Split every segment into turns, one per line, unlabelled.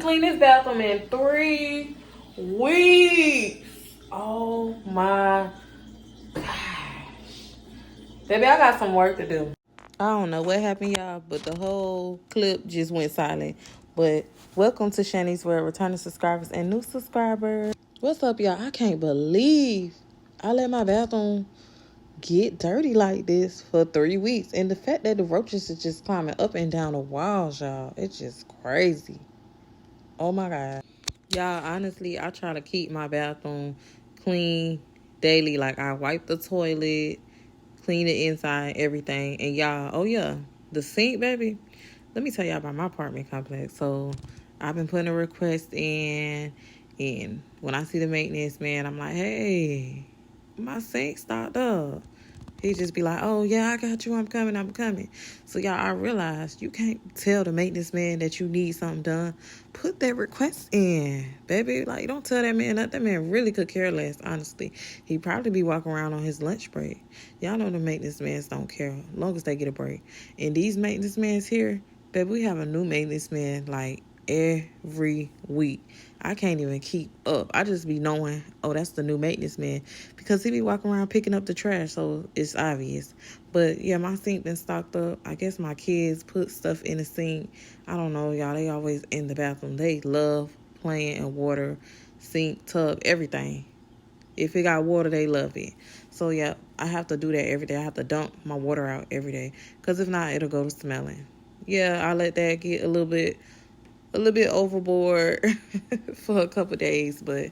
cleaned this bathroom in 3 weeks. Oh my gosh. Baby, I got some work to do. I don't know what happened, y'all, but the whole clip just went silent. But welcome to Shani's World, returning subscribers and new subscribers. What's up, y'all? I can't believe I let my bathroom get dirty like this for 3 weeks. And the fact that the roaches is just climbing up and down the walls, y'all, it's just crazy. Oh my God. Y'all, honestly, I try to keep my bathroom clean daily. Like, I wipe the toilet, clean the inside, everything. And y'all, oh yeah, the sink, baby. Let me tell y'all about my apartment complex. So I've been putting a request in, and when I see the maintenance man, I'm like, hey, my sink stocked up. He just be like, oh yeah, I got you, I'm coming. So y'all, I realized you can't tell the maintenance man that you need something done. Put that request in, baby. Like, don't tell that man that. That man really could care less, honestly. He probably be walking around on his lunch break. Y'all know the maintenance mans don't care, as long as they get a break. And these maintenance mans here, baby, we have a new maintenance man like every week. I can't even keep up. I just be knowing, oh, that's the new maintenance man, because he be walking around picking up the trash, so it's obvious. But yeah, my sink been stocked up. I guess my kids put stuff in the sink. I don't know, y'all. They always in the bathroom. They love playing in water, sink, tub, everything. If it got water, they love it. So yeah, I have to do that every day. I have to dump my water out every day, because if not, it'll go to smelling. Yeah, I let that get a little bit overboard for a couple days, but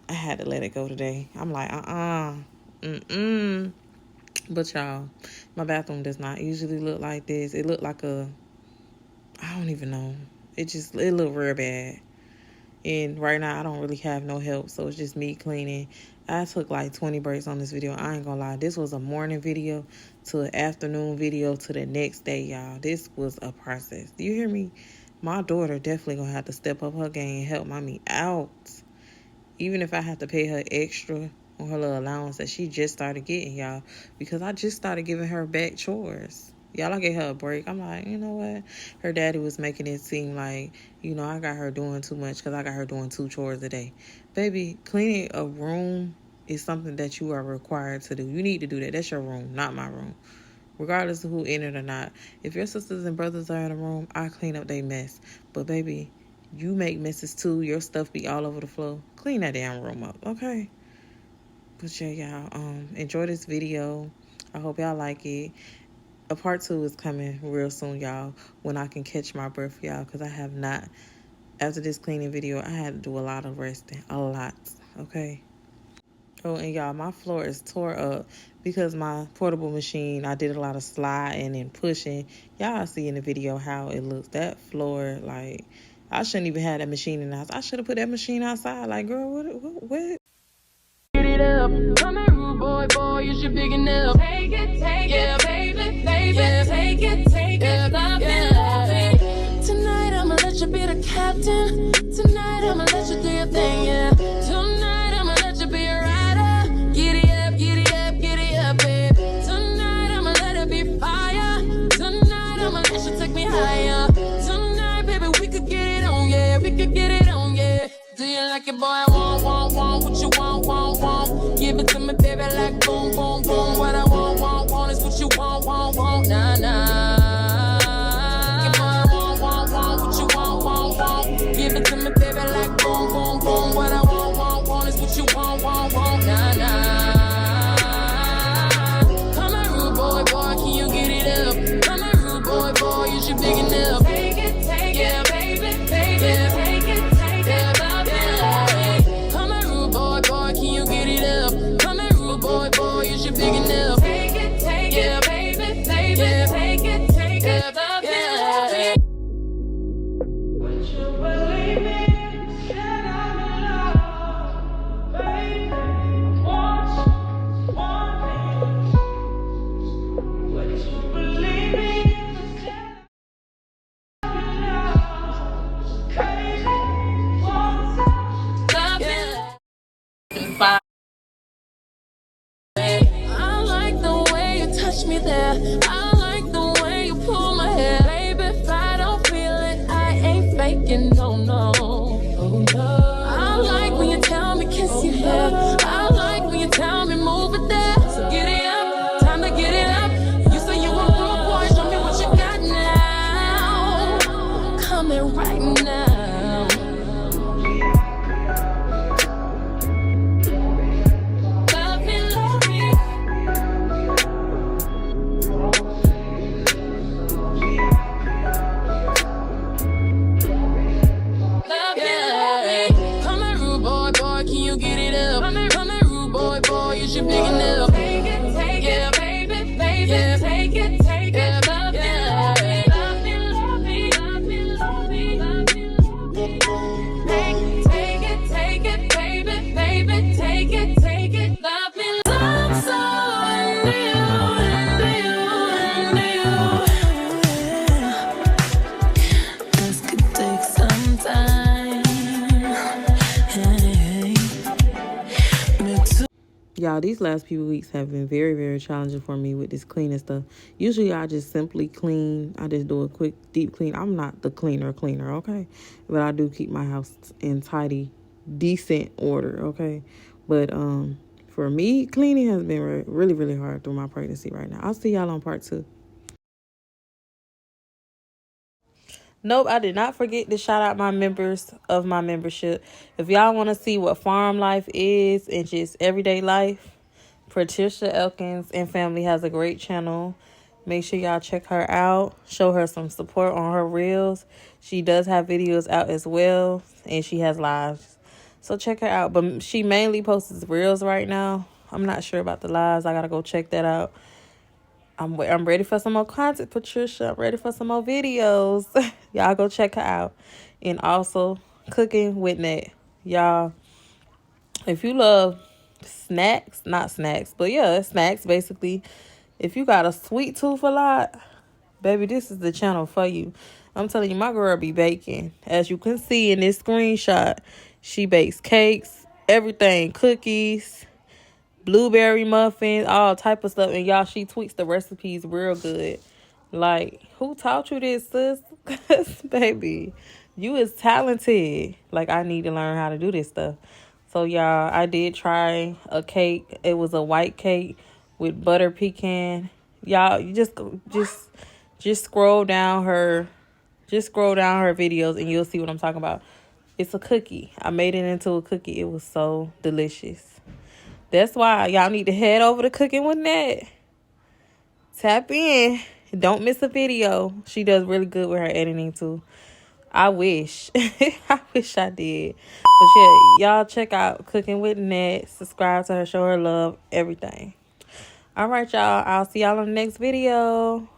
I had to let it go today. I'm like, But y'all, my bathroom does not usually look like this. It looked like I don't even know. It looked real bad. And right now, I don't really have no help, so it's just me cleaning. I took like 20 breaks on this video. I ain't gonna lie. This was a morning video to an afternoon video to the next day, y'all. This was a process. Do you hear me? My daughter definitely gonna have to step up her game and help mommy out. Even if I have to pay her extra on her little allowance that she just started getting, y'all. Because I just started giving her back chores. Y'all, I gave her a break. I'm like, you know what? Her daddy was making it seem like, I got her doing too much because I got her doing 2 chores a day. Baby, cleaning a room is something that you are required to do. You need to do that. That's your room, not my room. Regardless of who in it or not. If your sisters and brothers are in a room, I clean up their mess. But baby, you make messes too. Your stuff be all over the floor. Clean that damn room up, okay? But yeah, y'all, enjoy this video. I hope y'all like it. A part 2 is coming real soon, y'all, when I can catch my breath, y'all, because I have not. After this cleaning video, I had to do a lot of resting. A lot, okay? Oh, and y'all, my floor is tore up because my portable machine, I did a lot of sliding and pushing. Y'all see in the video how it looks. That floor, like, I shouldn't even have that machine in the house. I should have put that machine outside. Like, girl, what?
Get it up. Come here, rude boy, you should big enough. Take it, yeah, baby, yeah. Take it, love it. Tonight I'ma let you be the captain. Tonight I'ma let you do your thing, yeah. Tonight I'ma let you be a rider. Giddy up, baby. Tonight I'ma let it be fire. Tonight I'ma let you take me higher. Tonight, baby, we could get it on, yeah. We could get it on, yeah. Do you like it, boy? Want what you want. Give it to me, baby, like boom, boom, boom. What I want is what you want, nah, nah. Like it, boy, want what you want. Give it to me, baby, like boom, boom, boom. What I want is what you want, nah, nah. Come on, rude boy, can you get it up? Come on, rude boy, you should big enough. Take it, yeah, baby, yeah. Take it, love it. Come on, rude boy, can you get it up? Come on, rude boy, you should big enough. Take it, yeah, baby, yeah. Take it, love it.
Would you believe me?
oh no, oh no. I like when you tell me kiss your hair. I like when you tell me move it there. So get it up, time to get it up. You say you a rude boy, show me what you got now. Coming right now. Love me, love me. Love me, love me. Come here, rude boy, boy, can you get it up? Come here, rude boy, boy, you should big enough. Take it, baby, baby, yeah. Take it, yeah. Love me, love me, love me, love me, love me, love me, love me, love me. Take it, baby, baby, take it, love me, love so this could take some time.
Y'all, these last few weeks have been very, very challenging for me with this cleaning stuff. Usually I just simply clean. I just do a quick deep clean. I'm not the cleaner, okay? But I do keep my house in tidy, decent order, okay? But for me, cleaning has been really, really hard through my pregnancy right now. I'll see y'all on part 2. Nope, I did not forget to shout out my members of my membership. If y'all want to see what farm life is and just everyday life, Patricia Elkins and family has a great channel. Make sure y'all check her out. Show her some support on her reels. She does have videos out as well, and she has lives. So check her out. But she mainly posts reels right now. I'm not sure about the lives. I got to go check that out. I'm ready for some more content, Patricia. I'm ready for some more videos. Y'all go check her out. And also, Cooking with Nat. Y'all, if you love snacks, not snacks, but yeah, snacks basically. If you got a sweet tooth a lot, baby, this is the channel for you. I'm telling you, my girl be baking. As you can see in this screenshot, she bakes cakes, everything, cookies, blueberry muffins, all type of stuff. And y'all, she tweaks the recipes real good. Like, who taught you this, sis? 'Cause, baby, you is talented. Like, I need to learn how to do this stuff. So, y'all, I did try a cake. It was a white cake with butter pecan. Y'all, you just scroll down her videos and you'll see what I'm talking about. It's a cookie. I made it into a cookie. It was so delicious. That's why y'all need to head over to Cooking with Nat. Tap in. Don't miss a video. She does really good with her editing too. I wish. I wish I did. But yeah, y'all check out Cooking with Nat. Subscribe to her. Show her love. Everything. All right, y'all. I'll see y'all on the next video.